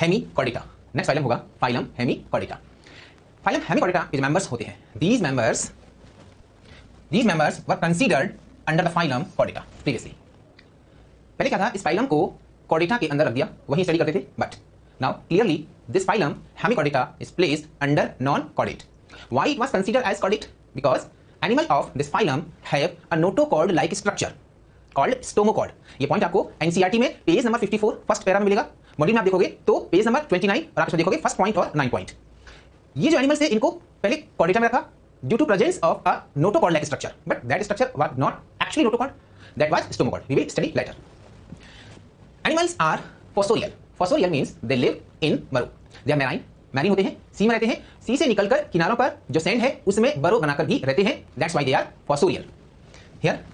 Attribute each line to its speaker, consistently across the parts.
Speaker 1: Hemichordata. Next phylum होगा phylum Hemichordata. Phylum Hemichordata के members होते हैं, these members were considered under the phylum Chordata previously। पहले क्या था, इस फाइलम को कॉर्डेटा के अंदर रख दिया, वही स्टडी करते थे, but now clearly this phylum Hemichordata is placed under non chordate. Why it was considered as chordate? Because animal of this phylum have a notochord like structure called stomochord. ये point आपको NCERT में page number 54 first para में मिलेगा। Module में आप देखोगे तो page number 29 और आप देखोगे फर्स्ट पॉइंट और 9 पॉइंट। ये जो एनिमल्स थे इनको पहले कॉर्डेटा में रखा due to presence of a notochord like structure, but that structure was not actually notochord, that was stomochord. We will study later. Animals are fossorial. Fossorial means they live in burrow. They are marine, marine होते हैं, सी में रहते हैं, सी से निकलकर किनारों पर जो सैंड है उसमें बरो बनाकर भी रहते हैं, that's why they are fossorial. Here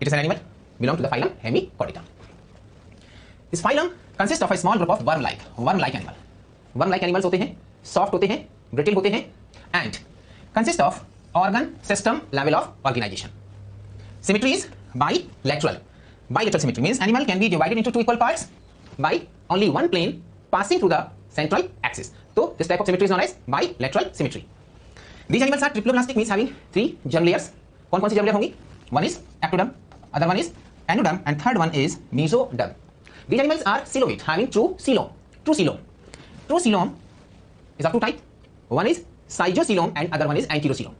Speaker 1: it is an animal belong to the phylum Hemichordata। This phylum consists of a small group of worm-like animal। worm-like animals होते हैं, soft होते हैं, brittle होते हैं, and consist of organ system level of organization। Symmetry is bilateral। Bilateral symmetry means animal can be divided into two equal parts by only one plane passing through the central axis। So this type of symmetry is known as bilateral symmetry। These animals are triploblastic means having three germ layers। कौन-कौन सी germ layer होंगी? One is ectoderm, other one is enoderm, and third one is mesoderm। These animals are coelomate, having true coelom। True coelom is of two types। One is cygocoelom and other one is ankylocoelom।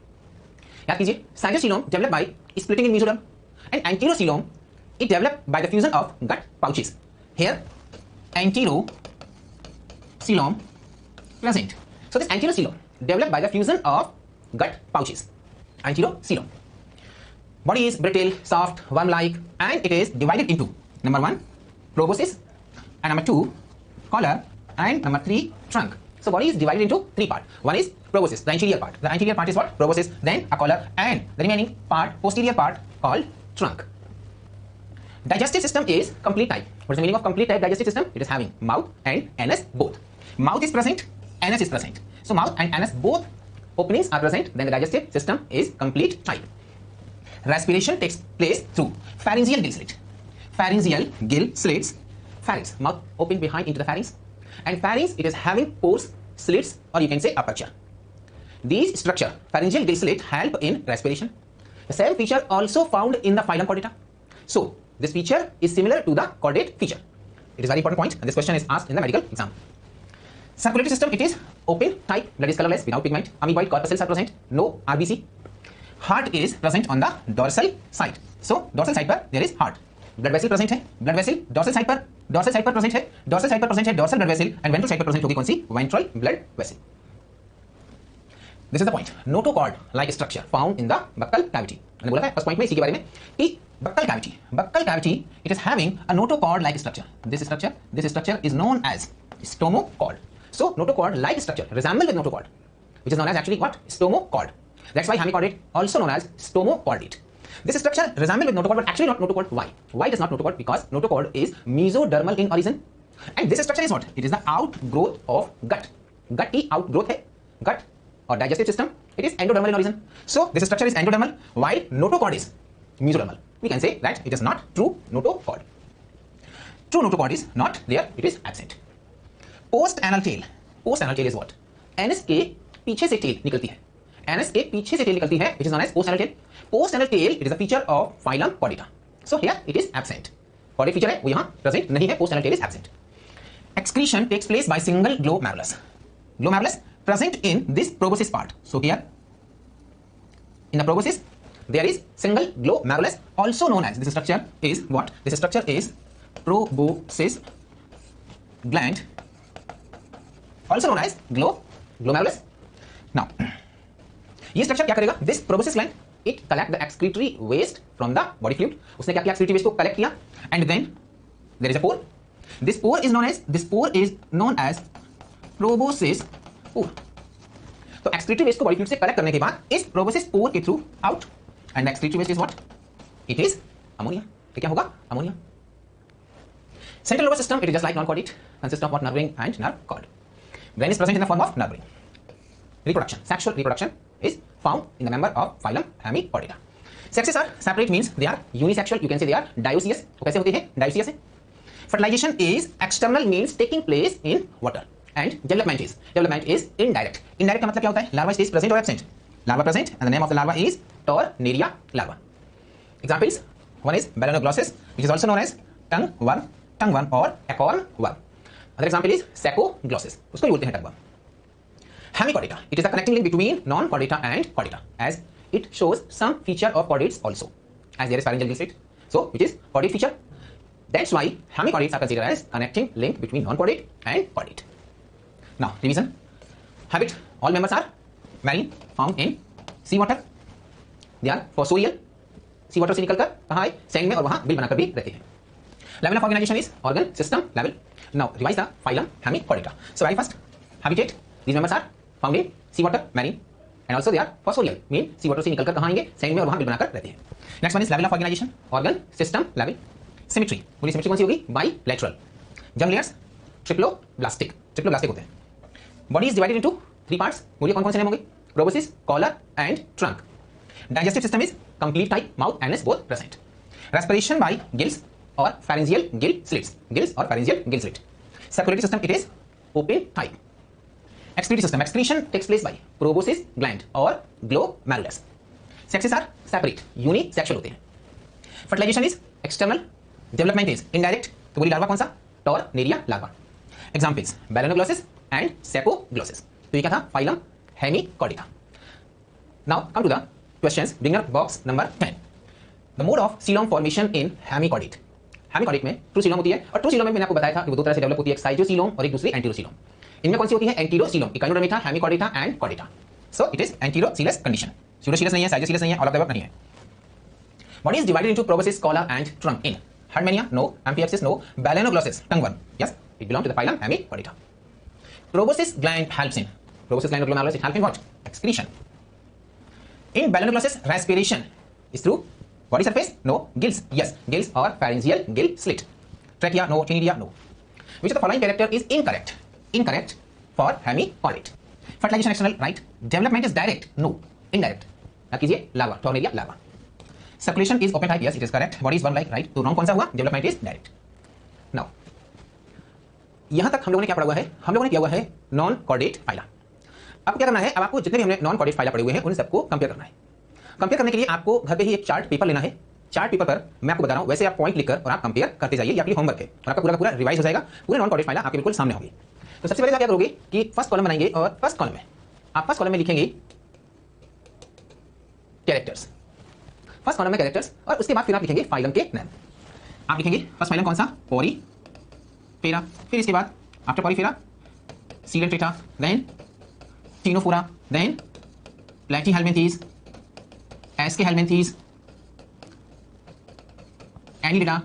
Speaker 1: याद कीजिए, cygocoelom developed by splitting in mesoderm and ankylocoelom it developed by the fusion of gut pouches। Here ankylocoelom present। So this ankylocoelom developed by the fusion of gut pouches, ankylocoelom। Body is brittle, soft, worm-like, and it is divided into number 1 proboscis, and number 2 collar, and number 3 trunk। So body is divided into 3 parts। One is proboscis, the anterior part। The anterior part is what? Proboscis, then a collar, and the remaining part, posterior part, called trunk। Digestive system is complete type। What is the meaning of complete type digestive system? It is having mouth and anus both। Mouth is present, anus is present। So mouth and anus both openings are present, then the digestive system is complete type। Respiration takes place through pharyngeal gill slit। Pharyngeal gill slits, pharynx, mouth open behind into the pharynx, and pharynx it is having pores, slits, or you can say aperture। These structure, pharyngeal gill slit, help in respiration। The same feature also found in the phylum Chordata। So this feature is similar to the chordate feature। It is very important point, and this question is asked in the medical exam। Circulatory system, it is open type, blood is colorless without pigment, amoeboid corpuscles are present, no RBC। Heart is present on the dorsal side। So dorsal side पर there is heart। Blood vessel present है, blood vessel dorsal side पर present है, dorsal side पर present है dorsal blood vessel, and ventral side पर present होगी कौन सी? Ventral blood vessel। This is the point, notochord like structure found in the buccal cavity। मैंने बोला था फर्स्ट पॉइंट में इसी के बारे में कि buccal cavity it is having a notochord like structure। This structure is known as stomochord। So notochord like structure resemble with notochord, which is known as actually what? Stomochord। That's why hemichordate also known as stomochordate। This structure resemble with notochord but actually not notochord। Why? Why it is not notochord? Because notochord is mesodermal in origin, and this structure is what? It is the outgrowth of gut। gut की outgrowth है, gut और digestive system it is endodermal in origin। So this structure is endodermal while notochord is mesodermal। We can say that it is not true notochord। True notochord is not there, it is absent। Post-anal tail is what? Anus के पीछे से tail निकलती है, anus के पीछे से tail निकलती है, which is known as post-anal tail। Post-anal tail it is a feature of phylum Chordata। So here it is absent। Chordate feature है वो यहाँ present नहीं है, post-anal tail is absent। Excretion takes place by single glomerulus। Glomerulus present in this proboscis part। So here in the proboscis there is single glomerulus, also known as this structure is what? This structure is proboscis gland, also known as glomerulus। Now ये structure क्या करेगा? This proboscis gland it collect the excretory waste from the body fluid. उसने क्या किया? Excretory waste को collect किया, and then there is a pore. This pore is known as proboscis pore. तो excretory waste को body fluid से collect करने के बाद इस प्रोबोसिस पोर के through out, and the excretory waste is what? It is ammonia. तो क्या होगा? Ammonia. Central nervous system it is just like non chordate, consist of what? Nerve ring and nerve cord. Brain is present in the form of nerve ring. Reproduction, sexual reproduction is found in the member of phylum Hemichordata। Sexes are separate means they are unisexual, you can say they are dioecious। तो कैसे होते हैं? Dioecious है। Fertilization is external means taking place in water and development is indirect. Indirect का मतलब क्या होता है? Larva stays present or absent. Larva present and the name of the larva is Tornaria larva. Examples: one is Balanoglossus, which is also known as tongue worm or acorn worm. Other example is Saccoglossus, उसको भी बोलते हैं टंगवर्म. Hemichordata, it is the connecting link between non-chordata and chordata, as it shows some feature of chordates also, as there is pharyngeal gill slit, so which is chordate feature. That's why hemichordates are considered as connecting link between non-chordate and chordate. Now revision. Habit: all members are marine, found in sea water. They are fossorial. Sea water से निकलकर कहाँ आए? सैंग में, और वहाँ bill बनाकर भी रहते हैं. Level of organization is organ system level. Now revise the phylum Hemichordata. So very first, habitat. These members are found in sea water, marine, and also they are fossorial. Mean sea water से निकलकर कहाँ आएंगे? सैंग में, और वहाँ bill बनाकर रहते हैं. Next one is level of organization, organ system level. Symmetry. पूरी symmetry कौन सी होगी? Bilateral. Germ layers triploblastic. Triploblastic होते हैं. Body is divided into 3 parts. बोलिए कौन कौन से नाम होंगे? Proboscis, collar, and trunk. Digestive system is complete type, mouth and is both present. Respiration by gills or pharyngeal gill slits. Gills or pharyngeal gill slit. Circulatory system, it is open type. Excretory system, excretion takes place by proboscis gland or glomerulus. Sexes are separate, unisexual होते हैं. Fertilization is external, development is indirect. तो बोली larva कौन सा? Tornaria larva. Examples: Balanoglossus and Saccoglossus. तो ये क्या था? Phylum Hemichordata. Now come to the questions. Bringer box number 10. The mode of coelom formation in hemichordate. Hemichordate में true coelom होती है, और ट्रू सीलोम में मैंने आपको बताया था कि वो दो तरह से डेवलप होती है, एक साइटोसीलोम और एक दूसरी एंटीरोसीलोम. इनमें कौन सी होती है? Enterocoelom. Echinodermata, hemichordata and chordata. So it is enterocoelous condition. Pseudocoelous नहीं है, साइटोसीलस नहीं है, ऑल ऑफ द अबव नहीं है. Body is divided into proboscis, collar and trunk in Herdmania, no. Amphiapsis, no. Balanoglossus, tongueworm, yes. It belongs to the phylum Hemichordata. Proboscis gland helps in. Proboscis gland or glomerulus, it helps in what? Excretion. In Balanoglossus, respiration is through body surface? No. Gills? Yes. Gills or pharyngeal gill slit. Trachea? No. Cnidaria? No. Which of the following character is incorrect? Incorrect for hemichordate. Fertilization external, right. Development is direct? No. Indirect. अब कीजिए larva, Tornaria larva. Circulation is open type? Yes, it is correct. Body is worm like, right. तो wrong कौन सा हुआ? Development is direct. Now, यहां तक हम लोगों ने क्या पढ़ा हुआ है? हम लोगों ने किया हुआ है नॉन कॉर्डेट फाइला. अब क्या करना है? अब आपको जितने भी हमने नॉन कॉर्डेट फाइला पढ़े हुए हैं उन सबको कंपेयर करना है. कंपेयर करने के लिए आपको घर पे ही एक चार्ट पेपर लेना है. चार्ट पेपर पर मैं आपको बता रहा हूं, वैसे आप पॉइंट लिखकर और आप कंपेयर करते जाइए. ये आपकी होमवर्क है और आपका पूरा का पूरा रिवाइज हो जाएगा. पूरे नॉन कॉर्डेट फाइला आपके बिल्कुल सामने होगी. तो सबसे पहले क्या करोगे कि फर्स्ट कॉलम बनाएंगे, और फर्स्ट कॉलम में आप फर्स्ट कॉलम में लिखेंगे कैरेक्टर्स. फर्स्ट कॉलम में कैरेक्टर्स, और उसके बाद फिर आप लिखेंगे फाइलम के नाम. आप लिखेंगे फर्स्ट फाइलम कौन सा? पोरीफेरा. फिर इसके बाद आफ्टर पोरीफेरा सीडेंटेटा, then ctenophora, then platyhelminthes, aschelminthes, annelida,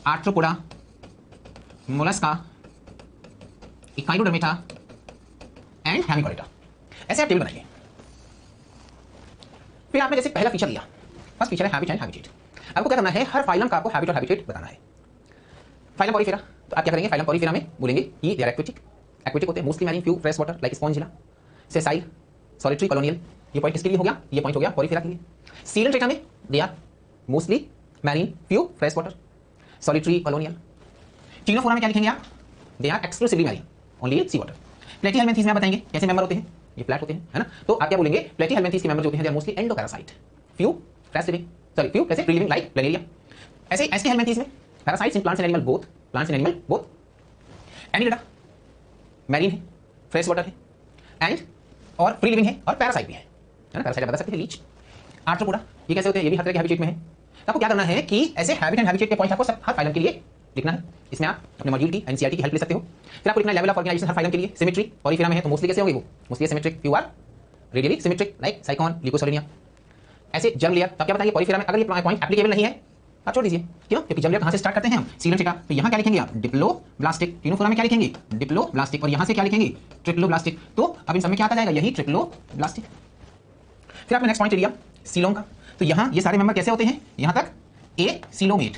Speaker 1: arthropoda, mollusca, echinodermata and hemichordata. ऐसे आप टेबल बनाइए. फिर आपने जैसे पहला फीचर लिया, फर्स्ट फीचर है हैबिट एंड हैबिटेट. आपको क्या करना है? हर फाइलम का आपको हैबिट और हैबिटेट बताना है. फाइलम पोरीफेरा, तो आप क्या करेंगे? फाइलम पोरीफेरा में बोलेंगे कि दे आर एक्वेटिक. एक्वेटिक होते हैं mostly marine, few fresh water like Spongilla, sessile, solitary, colonial. ये पॉइंट किसके लिए हो गया? ये पॉइंट हो गया पोरीफेरा के लिए. सीडेंटेटा में they are mostly marine, few fresh water, solitary, colonial. Ctenophora में क्या लिखेंगे आप? They are exclusively marine, only in sea water. Platyhelminthes में आप बताएंगे कैसे मेंबर होते हैं? ये फ्लैट होते हैं, है ना. तो आप क्या बोलेंगे? प्लैटीहेल्मिन्थीज के मेंबर जो होते हैं they are mostly endoparasite, few fresh living, sorry few कैसे फ्री लिविंग लाइक प्लेनेरिया. ऐसे एस्केहेल्मिन्थीज में parasites in plants and animal both, plants and animal both. Annelida marine है, फ्रेश वाटर है एंड और फ्री लिविंग है और parasite भी है ना. पैरासाइट बता सकते हैं लीच. आर्थ्रोपोडा ये कैसे होते हैं? ये भी हर तरह के हैबिटेट में है. तो आपको क्या करना है कि ऐसे हैबिट एंड हैबिटेट के पॉइंट आपको सब हर फाइलम के लिए लिखना है. इसमें आप अपने मॉड्यूल की एनसीईआरटी की हेल्प ले सकते हो. फिर आपको लिखना है लेवल ऑफ ऑर्गेनाइजेशन हर फाइलम के लिए. सिमेट्री पोरीफेरा में है तो मोस्टली कैसे होंगे? वो mostly symmetric, few are radially symmetric like sycon, leucosolenia. ऐसे जर्म लेयर, तब क्या बताइए पोरीफेरा में अगर ये पॉइंट एप्लीकेबल नहीं है आप छोड़ दीजिए. क्यों? क्योंकि जर्म लेयर कहां से स्टार्ट करते हैं हम? सीडेंटेटा. तो यहां क्या लिखेंगे आप? डिप्लोब्लास्टिक. टिनोफोरा में क्या लिखेंगे? डिप्लोब्लास्टिक. और यहां से क्या लिखेंगे? ट्रिप्लोब्लास्टिक. तो अब इन सब में क्या आता जाएगा? यही ट्रिप्लोब्लास्टिक. फिर आपने नेक्स्ट पॉइंट लिया सीलोम का. तो यहां ये सारे मेंबर कैसे होते हैं? यहां तक ए सीलोमेट,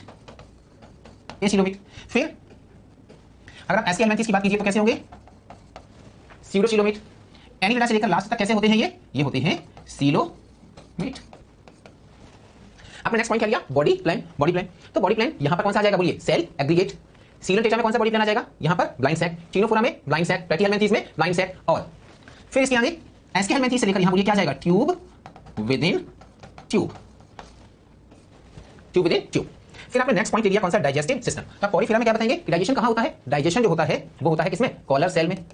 Speaker 1: ए सीलोमेट. फिर अगर आप एस्केहेल्मिन्थीज की बात कीजिए तो कैसे होंगे? स्यूडोसीलोमेट. एनिलिडा से लेकर लास्ट तक कैसे होते हैं? ये होते हैं सीलोमेट. आपने नेक्स्ट पॉइंट क्या लिया? Body plan. Body plan. तो बॉडी प्लान यहां पर कौन सा आ जाएगा? बोलिए सेल एग्रीगेट. सीलन टेट्रा में कौन सा बॉडी प्लान आ जाएगा? यहाँ पर ब्लाइंड सैक, टीनोफोरा में ब्लाइंड सैक, प्लेटीहेलमिन्थेस में ब्लाइंड सैक, और फिर इसके आगे एस्केहेलमिन्थेस से लेकर यहाँ बोलिए क्या जाएगा? Tube with in tube, tube with in tube. फिर आपने नेक्स्ट पॉइंट ले लिया कौन सा? Digestive system. तो पॉलीफेरा में क्या बताएंगे कि डाइजेशन कहाँ होता है? डाइजेशन जो होता है वो होता है किसमें? कॉलर सेल में।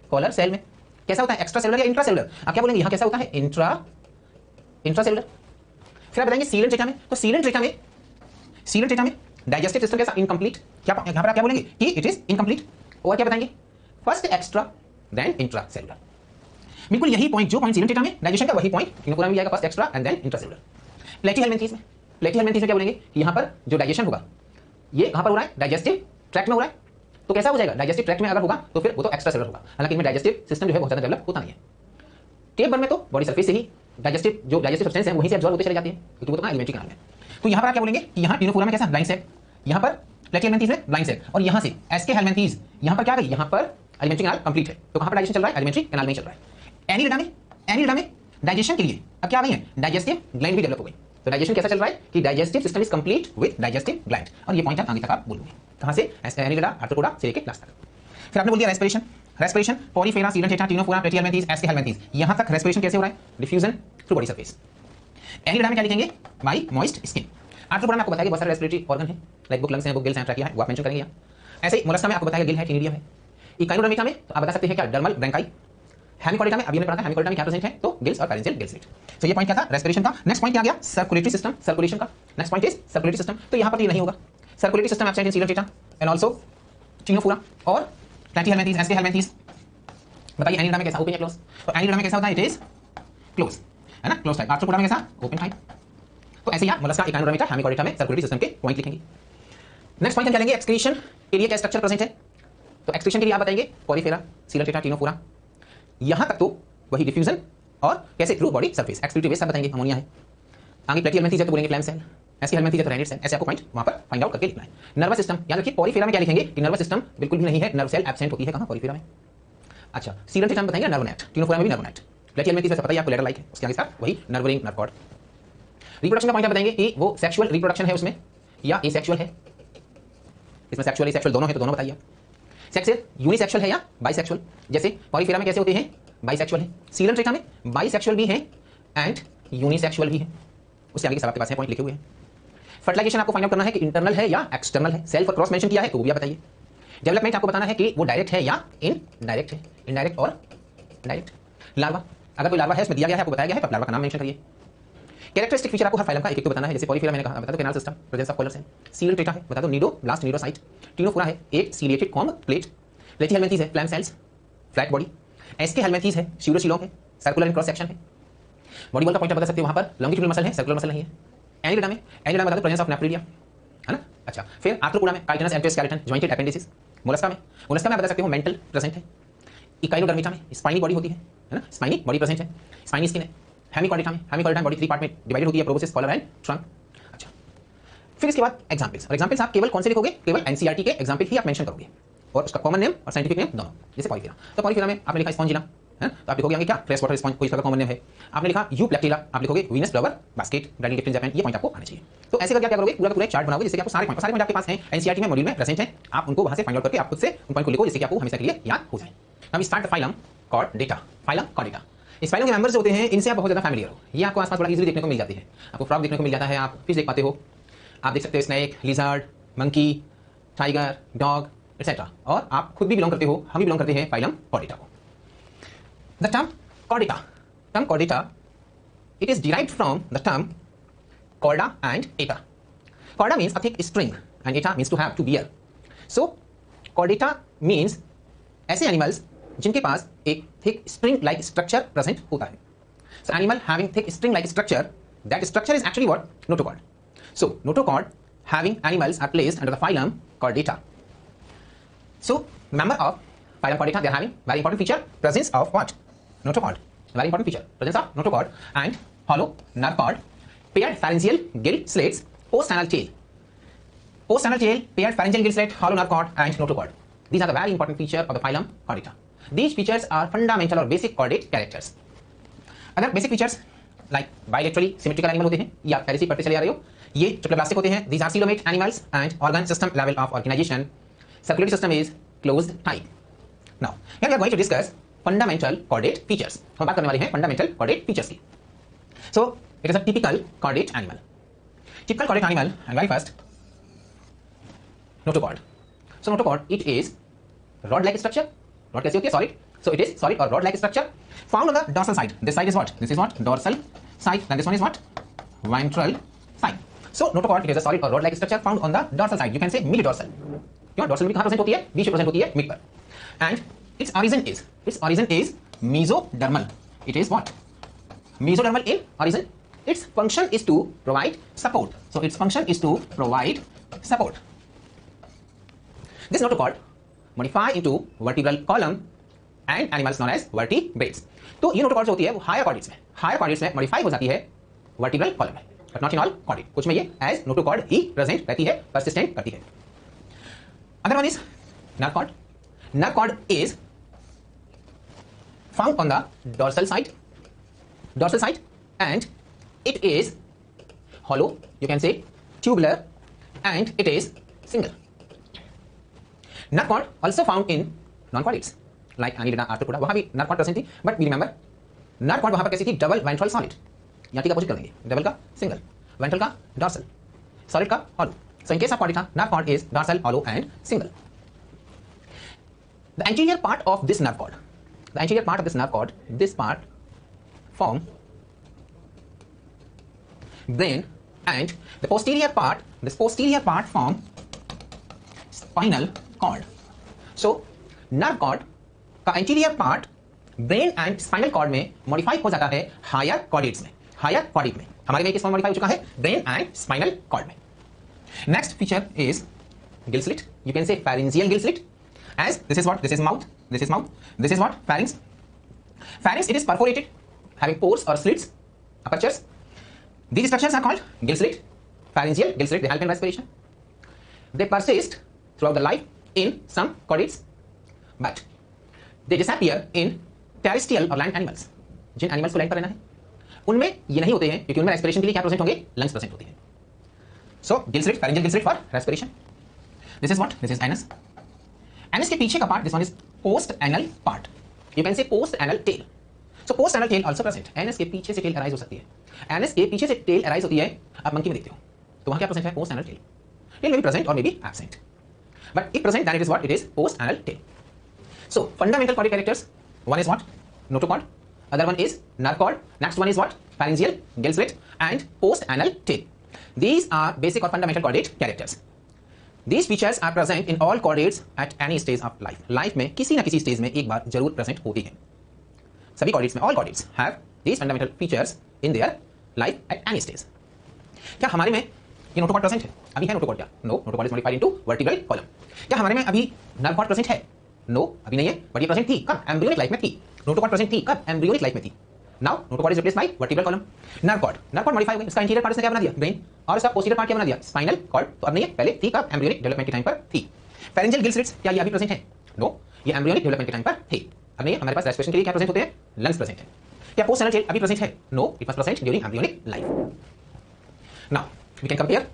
Speaker 1: कॉलर सेल में कैसा होता है? एक्स्ट्रा सेलुलर या इंट्रा सेलुलर? आप क्या बोलेंगे? यहाँ कैसा होता है? Intra cellular. फिर आप बताएंगे सीलन टेट्रा में, तो सीलन टेट्रा में डाइजेस्टिव सिस्टम कैसा? इनकम्प्लीट। क्या यहाँ पर आप क्या बोलेंगे कि इट इज इनकम्प्लीट। और क्या बताएंगे? First extra then intra cellular. बिल्कुल यही पॉइंट, जो पॉइंट सीलन टेट्रा में डाइजेशन का, वही पॉइंट टीनोफोरा में आएगा, first extra and then intra cellular. Platyhelminthes में क्या बोलेंगे कि यहाँ पर जो डाइजेशन होगा ये कहाँ पर हो रहा है? डाइजेस्टिव ट्रैक्ट में हो रहा है। तो कैसा हो जाएगा? डाइजेस्टिव ट्रैक्ट में अगर होगा तो फिर वो तो एक्स्ट्रा सेलुलर होगा। हालांकि इनमें डाइजेस्टिव सिस्टम जो है बहुत ज़्यादा डेवलप होता नहीं है। टेप वन में तो बॉडी सरफेस से ही डाइजेस्टिव सब्सटेंस है वहीं से एब्जॉर्ब होते चले जाते हैं, क्योंकि वो तो एलिमेंट्री कैनाल में। तो यहाँ पर आप क्या बोलेंगे कि यहाँ टीनोफोरा में कैसा? ब्लाइंड सैक, यहाँ पर प्लेटीहेलमिन्थेस में ब्लाइंड सैक, और यहाँ से एस्केहेलमिन्थेस यहाँ पर क्या गई? यहाँ पर एलिमेंट्री कैनाल कंप्लीट है। तो कहाँ पर डाइजेशन चल रहा है? एलिमेंट्री कैनाल में चल रहा है। एनीलिडा में डाइजेशन के लिए अब क्या आ गई है? डाइजेस्टिव ग्लैंड भी डेवलप हो गई। तो डाइजेशन कैसा चल रहा है कि digestive system is complete with digestive gland. और ये पॉइंट आगे तक आप बोलोगे कहां से? एनीलिडा, आर्थ्रोपोडा से लेके लास्ट तक। फिर आपने बोल दिया रेस्पिरेशन, पॉलीफेरा, सीलन टेट्रा, टीनोफोरा, प्लेटीहेलमिन्थेस, एस्केहेलमिन्थेस, यहां तक रेस्पिरेशन कैसे हो रहा है? Diffusion through body surface. Annelida में क्या लिखेंगे? Bye moist skin. आर्थ्रोपोडा में आपको बताया बहुत सारे रेस्पिरेटरी ऑर्गन है, लाइक बुक लंग्स है, बुक गिल्स हैं, ट्रैकिया है, वो आप मेंशन करेंगे यहाँ। ऐसे ही मोलस्का में आपको बताया गिल है, टिनिडियम है। इकाइनोडर्मिका में तो आप बता सकते हैं क्या? डर्मल ब्रैंकाई। हेमिकोडिटा में अभी हमने पढ़ा था, हेमिकोडिटा में क्या प्रेजेंट है? तो गिल्स और पैरेंजियल गिल स्लिट। तो ये पॉइंट क्या था? रेस्पिरेशन का। नेक्स्ट पॉइंट क्या आ गया? सर्कुलेटरी सिस्टम, सर्कुलेशन का। Next point is circulatory system. तो यहाँ पर ये नहीं होगा। सर्कुलेटरी सिस्टम एब्सेंट इन सीलन टेट्रा एंड आल्सो टीनोफोरा और प्लेटीहेलमिन्थेस, एस्केहेलमिन्थेस। बताइए एनीलिडा में कैसा? ओपन या क्लोज? तो एनीलिडा में कैसा होता है? इट इज क्लोज, है ना, क्लोज टाइप। आर्थ्रोपोडा में कैसा? Open type. तो ऐसे ही आप मोलस्का, इकाइनोडर्मिका, हेमिकोडिटा में सर्कुलेटरी सिस्टम के पॉइंट लिखेंगे। नेक्स्ट पॉइंट हम क्या लेंगे? एक्सक्रीशन के लिए क्या स्ट्रक्चर प्रेजेंट है? तो एक्सक्रीशन के लिए आप बताएंगे पॉलीफेरा, सीलन टेट्रा, टीनोफोरा, यहां तक तो वही डिफ्यूजन और कैसे? Through body surface. Excretory waste सब बताएंगे, अमोनिया है। आगे प्लेटीहेलमिन्थेस है तो बोलेंगे फ्लैम सेल, एस्केहेलमिन्थेस है तो रेनिड सेल। ऐसे आपको पॉइंट वहां पर फाइंड आउट करके लिखना है। नर्वस सिस्टम याद रखिए, पॉलीफेरा में क्या लिखेंगे कि नर्वस सिस्टम बिल्कुल भी नहीं है, नर्व सेल एब्सेंट होती है। कहां? पॉलीफेरा में। अच्छा, सीलन टेट्रा में बताएंगे नर्व नेट, टीनोफोरा में भी नर्व नेट, प्लेटीहेलमिन्थेस से पता ही आपको लेटर लाइक है, उसके आगे साथ वही nerve ring, nerve cord. Reproduction का पॉइंट आप बताएंगे कि वो सेक्सुअल रिप्रोडक्शन है उसमें या एसेक्सुअल है। इसमें सेक्सुअल एसेक्सुअल दोनों है, तो दोनों बताइए। सेक्स यूनिसेक्सुअल है या बाइसेक्सुअल? जैसे पॉलीफेरा में कैसे होते हैं? बाइसेक्सुअल है। सीलन टेट्रा में बाइसेक्सुअल भी है एंड यूनिसेक्सुअल भी है। उसके आगे सब आपके पास है पॉइंट लिखे हुए हैं। फर्टिलाइजेशन आपको फाइंड आउट करना है कि इंटरनल है या एक्सटर्नल है। सेल्फ और क्रॉस मेंशन किया है तो वो भी आप बताइए। डेवलपमेंट आपको बताना है कि वो डायरेक्ट है या इनडायरेक्ट है, इनडायरेक्ट और डायरेक्ट। लार्वा, अगर कोई लार्वा है उसमें दिया गया है, आपको बताया गया है, तो आप लार्वा का नाम मेंशन करिए। कैरेक्टरिस्टिक फीचर आपको हर फाइलम का एक तो बताना है। जैसे पॉलीफेरा मैंने कहा, बता दो canal system, presence of collar cell. Coelenterata है, बता दो नीडो ब्लास्ट नीडोसाइट। टीनोफोरा है एक सीलिएटेड कॉम्ब प्लेट। प्लेटीहेलमिन्थेस है flame cells, flat body. Aschelminthes है स्यूडोसीलोम है, सर्कुलर क्रॉस सेक्शन है। बॉडी वॉल का पॉइंट आप बता सकते हो, वहां पर लॉन्गिट्यूडनल मसल है, सर्कुलर मसल नहीं है। एनीलिडा में बता दो प्रेजेंस ऑफ नेफ्रेलिया, है ना। अच्छा, फिर आर्थ्रोपोडा में काइटिनस एंटोस्केलेटन, जॉइंटेड एपेंडिसिस। मोलस्का में आप बता सकते हो मेंटल प्रेजेंट है। इकाइनोडर्मिका में स्पाइनी बॉडी होती है ना, स्पाइनी बॉडी प्रेजेंट है, स्पाइनी स्किन है। हेमिकोडिटा में बॉडी 3 पार्ट में डिवाइडेड होती है, प्रोबोसिस, कॉलर एंड ट्रंक। अच्छा, फिर इसके बाद एग्जांपल्स, और एग्जांपल्स आप केवल कौन से लिखोगे? केवल एनसीईआरटी के एग्जांपल ही आप मेंशन करोगे, और उसका कॉमन नेम और साइंटिफिक नेम दोनों। जैसे पॉलीफेरा, तो पॉलीफेरा में आपने लिखा स्पॉन्जिला, है, तो आप लिखोगे आगे क्या? फ्रेश वाटर स्पॉन्ज, कोई इसका कॉमन नेम है। आपने लिखा यूप्लेक्टिला, आप लिखोगे Venus flower basket, branding gift in Japan. ये पॉइंट आपको आने चाहिए। तो ऐसे करके क्या करोगे? पूरा पूरा चार्ट बनाओगे, जिससे कि आपको सारे पॉइंट आपके पास हैं, एनसीईआरटी में मॉड्यूल में प्रेजेंट हैं। आप उनको वहां से फाइंड आउट करके आप खुद से उन पॉइंट को लिखो, जिससे कि आपको हमेशा के लिए याद हो जाए। अब start the phylum Chordata. Phylum Chordata, इस फाइलम के मेंबर्स जो होते हैं इनसे आप बहुत ज्यादा फैमिलियर हो। ये आपको आसपास बड़ा इजीली देखने को मिल जाती है। आपको फ्रॉग देखने को मिल जाता है, आप फिश देख पाते हो, आप देख सकते हो snake, lizard, monkey, tiger, dog etcetera. और आप खुद भी बिलोंग करते हो, हम भी बिलोंग करते हैं फाइलम कॉर्डेटा को। The term Chordata, it is derived from the term chorda and eta. Chorda means a thick string and eta means to have, to bear. So chordata means ऐसे animals जिनके पास एक thick string like structure present होता है। So animal having thick string like structure, that structure is actually what? Notochord. So notochord having animals are placed under the phylum Chordata. So member of phylum Chordata, they are having very important feature, presence of what? Notochord. Very important feature, presence of notochord and hollow nerve cord, paired pharyngeal gill slates, post-anal tail. Post-anal tail, paired pharyngeal gill slate, hollow nerve cord and notochord. These are the very important feature of the phylum Chordata. These features are fundamental or basic chordate characters. अगर basic features like bilaterally symmetrical animal होते हैं, या पहले से पढ़ते चले आ रहे हो, ये ट्रिप्लोब्लास्टिक होते हैं, these are coelomate animals and organ system level of organisation circulatory system is closed type. Now here we are going to discuss fundamental chordate features. हम बात करने वाले हैं fundamental chordate features की. So it is a typical chordate animal. Typical chordate animal, and very first, notochord. So notochord, it is rod-like structure. Rod कैसी होती है? Solid. So it is solid or rod-like structure found on the dorsal side. This side is what? This is what? Dorsal side. Then this one is what? Ventral side. So notochord, it is a solid or rod-like structure found on the dorsal side. You can say mid-dorsal. क्यों? Dorsal में कहाँ present होती है? बीच में present होती है mid पर. And its origin is mesodermal. It is what? Mesodermal in origin. Its function is to provide support. So its function is to provide support. This notochord modify into vertebral column and animals known as vertebrates. तो ये notochord जो होती है वो higher chordates में modify हो जाती है वर्टिब्रल कॉलम में, but not in all chordate. कुछ में ये एज नोटोकॉर्ड ही प्रेजेंट रहती है, परसिस्टेंट करती है. Other one is nerve cord. Nerve cord is found on the dorsal side, and it is hollow. You can say tubular, and it is single. Nerve cord also found in non-chordates like Annelida, Arthropoda. वहाँ भी nerve cord present थी, but we remember nerve cord वहाँ पर कैसी थी? Double ventral solid. यहाँ ठीक opposite कर देंगे. डबल का सिंगल, वेंट्रल का डॉर्सल, सॉलिड का hollow. So in case of chordata, nerve cord is dorsal, hollow and single. The anterior part of this nerve cord, this part form brain, and the posterior part form spinal cord. So nerve cord का anterior part brain and spinal cord में modify हो जाता है higher chordates में. हमारे में किस form modify हो चुका है? brain and spinal cord में. Next feature is gill slit. You can say pharyngeal gill slit. As this is what? This is mouth. This is what? Pharynx. Pharynx, it is perforated, having pores or slits, apertures. These structures are called gill slit. Pharyngeal gill slit. They help in respiration. They persist throughout the life in some chordates, but they disappear in terrestrial or land animals. Jin animals को land पर रहना है, उनमें ये नहीं होते हैं, क्योंकि उनमें respiration के लिए क्या प्रेजेंट होंगे? Lungs प्रेजेंट होती है. So gill slit, pharyngeal gill slit for respiration. This is what? This is anus. Anus के पीछे का part, this one is post anal part. You can say post anal tail. So post anal tail also present. Anus के पीछे से tail arise हो सकती है. Anus के पीछे से tail arise होती है. आप मंकी में देखते हो, तो वहाँ क्या present है? Post anal tail. Tail may be present or may be absent. But if present, then it is what? It is post anal tail. So fundamental chordic characters. One is what? Notochord. Other one is nerve cord. Next one is what? Pharyngeal gill slit and post anal tail. These are basic or fundamental chordate characters. These features are present in all chordates at any stage of life. Life में किसी ना किसी stage में एक बार जरूर present होती हैं. सभी chordates में, all chordates have these fundamental features in their life at any stage. क्या हमारे में ये नोटोकॉर्ड प्रेजेंट है? अभी है नोटोकॉर्ड क्या? No, notochord is modified into vertebral column. क्या हमारे में अभी नर्व कॉर्ड प्रेजेंट है? नो, अभी नहीं है, बट ये प्रेजेंट थी. कब? एम्ब्रियोनिक लाइफ में थी. नोटोकॉर्ड प्रेजेंट थी कब? एम्ब्रियोनिक लाइफ में थी. Now notochord is replaced by vertebral column. Nerve cord modify हो गई. इसका इंटीरियर पार्ट इसने क्या बना दिया? ब्रेन. और इसका पोस्टीरियर पार्ट क्या बना दिया? Spinal cord. तो अब नहीं है, पहले थी कब? एम्ब्रियोनिक डेवलपमेंट के टाइम पर थी. Pharyngeal gill slits, क्या ये अभी प्रेजेंट है? नो, ये एम्ब्रियोनिक डेवलपमेंट के टाइम पर थे. अब नहीं है, हमारे पास रेस्पिरेशन के लिए क्या प्रेजेंट होते हैं? लंग्स प्रेजेंट है. क्या पोस्ट एनल टेल अभी प्रेजेंट है? No, it was present during embryonic life. Now we can compare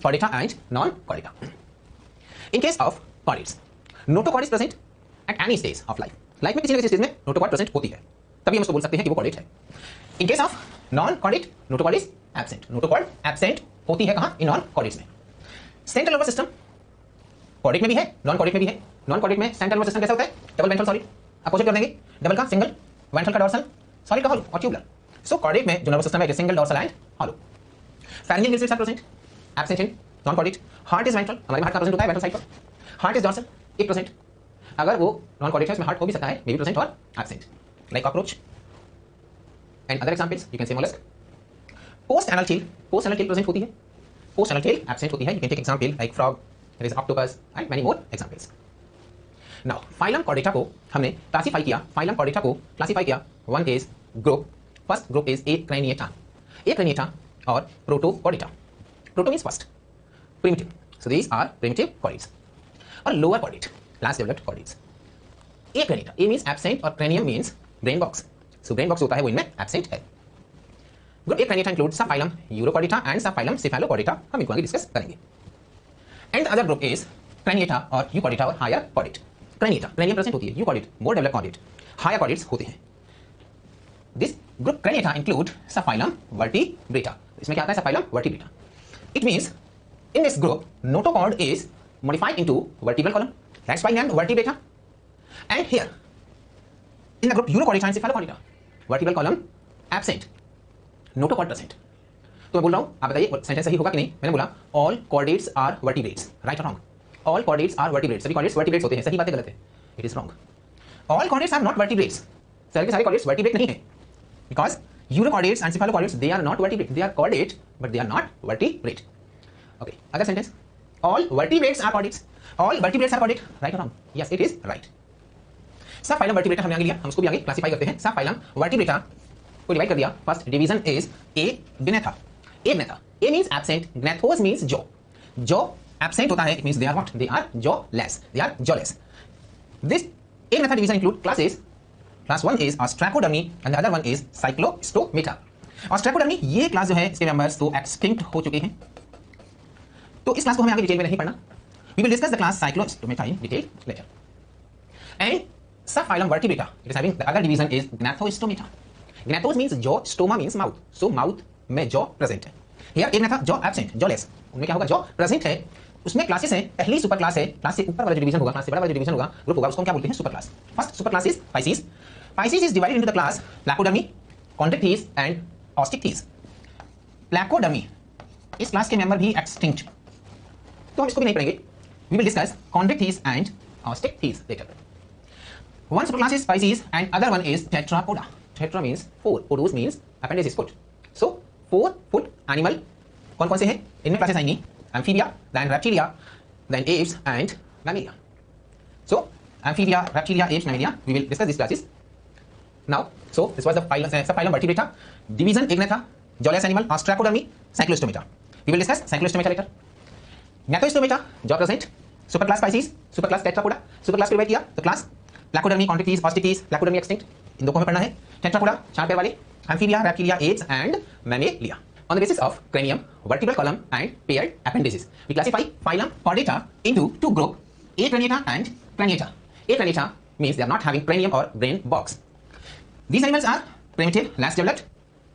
Speaker 1: chordata and non-chordata. In case of chordates, notochord is present at any stage of life. Life में किसी न किसी stage में notochord present होती है, तभी हम उसको बोल सकते हैं कि वो कॉर्डेट है. In case of non chordate, notochord is absent. Notochord absent होती है कहाँ? इन नॉन कॉर्डेट्स में. सेंट्रल नर्वस सिस्टम कॉर्डेट में भी है, नॉन कॉर्डेट में भी है. नॉन कॉर्डेट में सेंट्रल नर्वस सिस्टम कैसा होता है? Double ventral solid. अपोजिट कर देंगे, डबल का सिंगल, वेंट्रल का डॉर्सल, सॉलिड का हॉलो और ट्यूबुलर. सो कॉर्डेट में जो नर्वस सिस्टम है, single, dorsal and hollow. Pharyngeal gill slits are present, absent in non chordate. Heart is ventral, हमारे हार्ट का प्रेजेंट होता है वेंट्रल साइड पर. हार्ट इज डॉर्सल, एक प्रेजेंट. अगर वो नॉन कॉर्डेट है, उसमें हार्ट हो भी सकता है, मे बी प्रेजेंट और absent, like cockroach and other examples. You can say mollusc. Post anal tail present होती है, पोस्ट एनल टेल एब्सेंट होती है. You can take example like frog, there is octopus and many more examples. Now phylum chordata को हमने classify किया. One is group. First group is acraniata और protochordata. Proto means first, primitive. So these are primitive chordates. और lower chordate, last developed chordates. Acraniata, a means absent और cranium means brain box. So brain box होता है वो इनमें absent है. Group acraniata includes sub phylum urochordata and sub phylum cephalochordata. हम इनको आगे डिस्कस करेंगे. And the other group is craniata और euchordata और higher chordate. Craniata, cranium present होती है, euchordate, more developed chordate, higher chordates होते हैं. This group craniata include subphylum vertebrata. इसमें क्या आता है? subphylum vertebrata. It means in this group notochord is modified into vertebral column. That's why named vertebrata. And here in the group urochordata and cephalochordata, vertebral column absent, notochord present. तो मैं बोल रहा हूं, आप बताइए सेंटेंस सही होगा कि नहीं? मैंने बोला all chordates are vertebrates, right और wrong? All chordates are vertebrates, सभी कॉर्डेट्स वर्टिब्रेट्स होते हैं, सही बात है गलत है? It is wrong. All chordates are not vertebrates, सारे के सारे कॉर्डेट्स वर्टिब्रेट नहीं है, because urochordates and cephalochordates they are not vertebrate, they are chordate but they are not vertebrate. Okay, अगला sentence, all vertebrates are chordates, all vertebrates are chordate, right और wrong? Yes, it is right. सब phylum vertebrata हमने आगे लिया, हम उसको भी आगे क्लासिफाई करते हैं. सब फाइलम वर्टिब्रेटा को डिवाइड कर दिया. First division is agnatha. Agnatha, a means absent, gnathos means jaw. Jaw absent होता है, it means they are what? They are jawless, they are jawless. This agnatha division include classes. Class 1 is ostracodermi and the other one is cyclostomata. Ostracodermi ये class जो है इसके members तो extinct हो चुके हैं, तो इस क्लास को हमें आगे डिटेल में नहीं पढ़ना. We will discuss the class cyclostomata in detail later. And subphylum vertebrata, it is having the other division is gnathostomata. Gnathos means jaw, stoma means mouth, so mouth में jaw present है. Here एक gnatha jaw absent, jawless. उनमें क्या होगा? jaw present है. उसमें classes है, पहली सुपर क्लास है, क्लास से ऊपर वाला जो डिवीजन होगा, क्लास से बड़ा वाला जो डिवीजन होगा, ग्रुप होगा, उसको हम क्या बोलते हैं? Super class. First super class is Pisces. Pisces is divided into the class Placodermi, Chondrichthyes and Osteichthyes. Placodermi इस क्लास के मेंबर भी एक्सटिंक्ट, तो हम इसको भी नहीं पढ़ेंगे. We will discuss Chondrichthyes and Osteichthyes later. One superclass is Pisces and other one is Tetrapoda. Tetra means 4, podos means appendage is foot. So 4 foot animal कौन कौन से हैं? इनमें क्लासेस आएंगी Amphibia, then Reptilia, then Apes and Mammalia. So Amphibia, Reptilia, Apes, Mammalia, we will discuss these classes now. So this was the subphylum Vertebrata. Division Ignatha, jawless animal, Ostracodermy, Cyclostomata. We will discuss Cyclostomata later. Gnathostomata, jaw present. Superclass Pisces, superclass Tetrapoda, superclass Privatia, the class Placodermy, Chondrichthyes, Osteichthyes, Placodermy extinct. इन दो को हमें पढ़ना है. Tetrapoda, 4 पैर वाले, Amphibia, Reptilia, Apes and Mammalia. On the basis of cranium, vertebral column and paired appendages, we classify phylum Chordata into two groups, Acraniata and Craniata. Acraniata means they are not having cranium or brain box. These animals are primitive, less developed,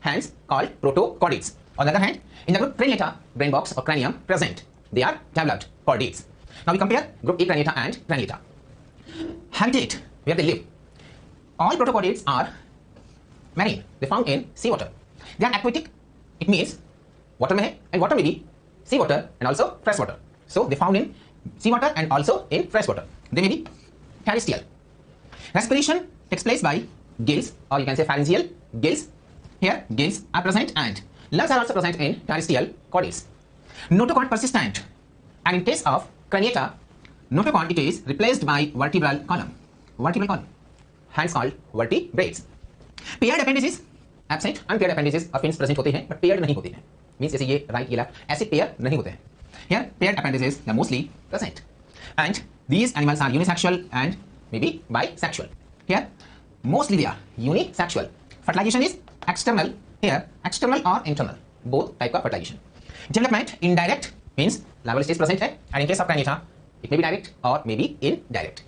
Speaker 1: hence called protochordates. On the other hand, in the group Craniata, brain box or cranium present. They are developed chordates. Now we compare group Acraniata and Craniata. Habitat, where they live. All protochordates are marine. They found in seawater. They are aquatic. It means water में है, and water may be seawater and also freshwater. So they found in seawater and also in freshwater. They may be terrestrial. Respiration takes place by gills, or you can say pharyngeal gills. Here gills are present and lungs are also present in terrestrial chordates. Notochord persistent, and in case of Craniata, notochord it is replaced by vertebral column. Vertebral column, hence called vertebrates. Paired appendages absent. Unpaired appendages और fins present होते हैं, but paired नहीं होते हैं. Means जैसे ये right ये left, ऐसे pair नहीं होते हैं. Here paired appendages are mostly present, and these animals are unisexual and maybe bisexual. Here mostly they are unisexual. Fertilization is external. Here external or internal, both type of fertilization. Development indirect means larval stage present है, and in case of Craniata it may be direct or maybe indirect.